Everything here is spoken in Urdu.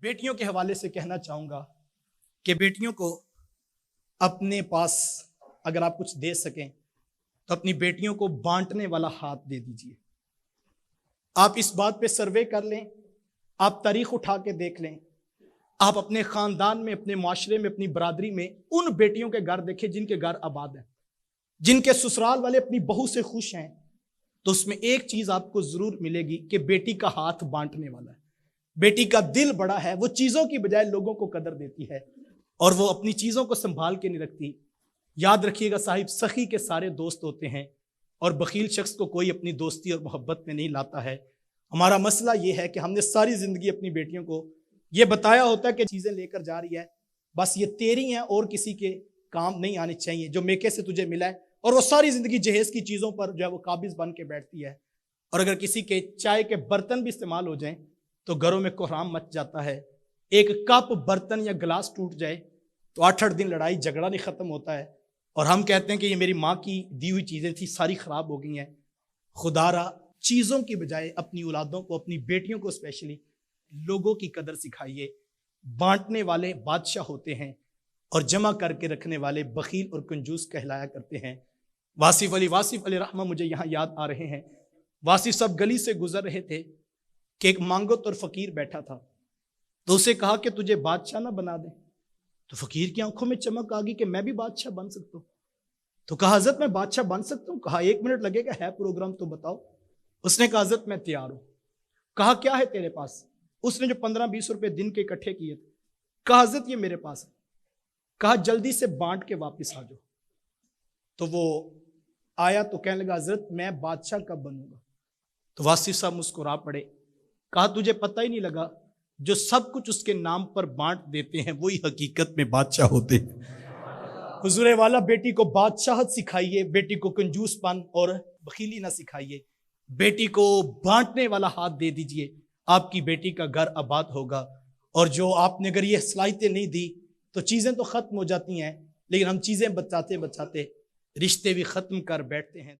بیٹیوں کے حوالے سے کہنا چاہوں گا کہ بیٹیوں کو اپنے پاس اگر آپ کچھ دے سکیں تو اپنی بیٹیوں کو بانٹنے والا ہاتھ دے دیجئے۔ آپ اس بات پہ سروے کر لیں، آپ تاریخ اٹھا کے دیکھ لیں، آپ اپنے خاندان میں، اپنے معاشرے میں، اپنی برادری میں ان بیٹیوں کے گھر دیکھیں جن کے گھر آباد ہیں، جن کے سسرال والے اپنی بہو سے خوش ہیں، تو اس میں ایک چیز آپ کو ضرور ملے گی کہ بیٹی کا ہاتھ بانٹنے والا ہے، بیٹی کا دل بڑا ہے، وہ چیزوں کی بجائے لوگوں کو قدر دیتی ہے اور وہ اپنی چیزوں کو سنبھال کے نہیں رکھتی۔ یاد رکھیے گا صاحب، سخی کے سارے دوست ہوتے ہیں اور بخیل شخص کو کوئی اپنی دوستی اور محبت میں نہیں لاتا ہے۔ ہمارا مسئلہ یہ ہے کہ ہم نے ساری زندگی اپنی بیٹیوں کو یہ بتایا ہوتا ہے کہ چیزیں لے کر جا رہی ہے، بس یہ تیری ہیں اور کسی کے کام نہیں آنی چاہیے، جو میکے سے تجھے ملا ہے، اور وہ ساری زندگی جہیز کی چیزوں پر جو ہے وہ قابض بن کے بیٹھتی ہے، اور اگر کسی کے چائے کے برتن بھی استعمال ہو جائیں تو گھروں میں کوہرام مچ جاتا ہے۔ ایک کپ، برتن یا گلاس ٹوٹ جائے تو 8 دن لڑائی جھگڑا نہیں ختم ہوتا ہے، اور ہم کہتے ہیں کہ یہ میری ماں کی دی ہوئی چیزیں تھی، ساری خراب ہو گئی ہیں۔ خدا را چیزوں کی بجائے اپنی اولادوں کو، اپنی بیٹیوں کو اسپیشلی، لوگوں کی قدر سکھائیے۔ بانٹنے والے بادشاہ ہوتے ہیں اور جمع کر کے رکھنے والے بخیل اور کنجوس کہلایا کرتے ہیں۔ واصف علی رحمہ مجھے یہاں یاد آ رہے ہیں۔ واصف صاحب گلی سے گزر رہے تھے کہ ایک مانگت اور فقیر بیٹھا تھا، تو اسے کہا کہ تجھے بادشاہ نہ بنا دیں؟ تو فقیر کی آنکھوں میں چمک آ گئی کہ میں بھی بادشاہ بن سکتا ہوں۔ تو کہا حضرت میں بادشاہ بن سکتا ہوں؟ کہا 1 منٹ لگے گا، ہے پروگرام تو بتاؤ۔ اس نے کہا حضرت میں تیار ہوں۔ کہا کیا ہے تیرے پاس؟ اس نے جو 15-20 روپے دن کے اکٹھے کیے تھے، کہا حضرت یہ میرے پاس ہے۔ کہا جلدی سے بانٹ کے واپس آ جاؤ۔ تو وہ آیا تو کہنے لگا حضرت میں بادشاہ کب بنوں گا؟ تو واصف صاحب مسکرا پڑے۔ کہا تجھے پتہ ہی نہیں لگا، جو سب کچھ اس کے نام پر بانٹ دیتے ہیں وہی حقیقت میں بادشاہ ہوتے ہیں۔ حضور والا بیٹی کو بادشاہت سکھائیے، بیٹی کو کنجوس پن اور بخیلی نہ سکھائیے، بیٹی کو بانٹنے والا ہاتھ دے دیجئے، آپ کی بیٹی کا گھر آباد ہوگا۔ اور جو آپ نے اگر یہ صلاحیتیں نہیں دی تو چیزیں تو ختم ہو جاتی ہیں، لیکن ہم چیزیں بچاتے بچاتے رشتے بھی ختم کر بیٹھتے ہیں۔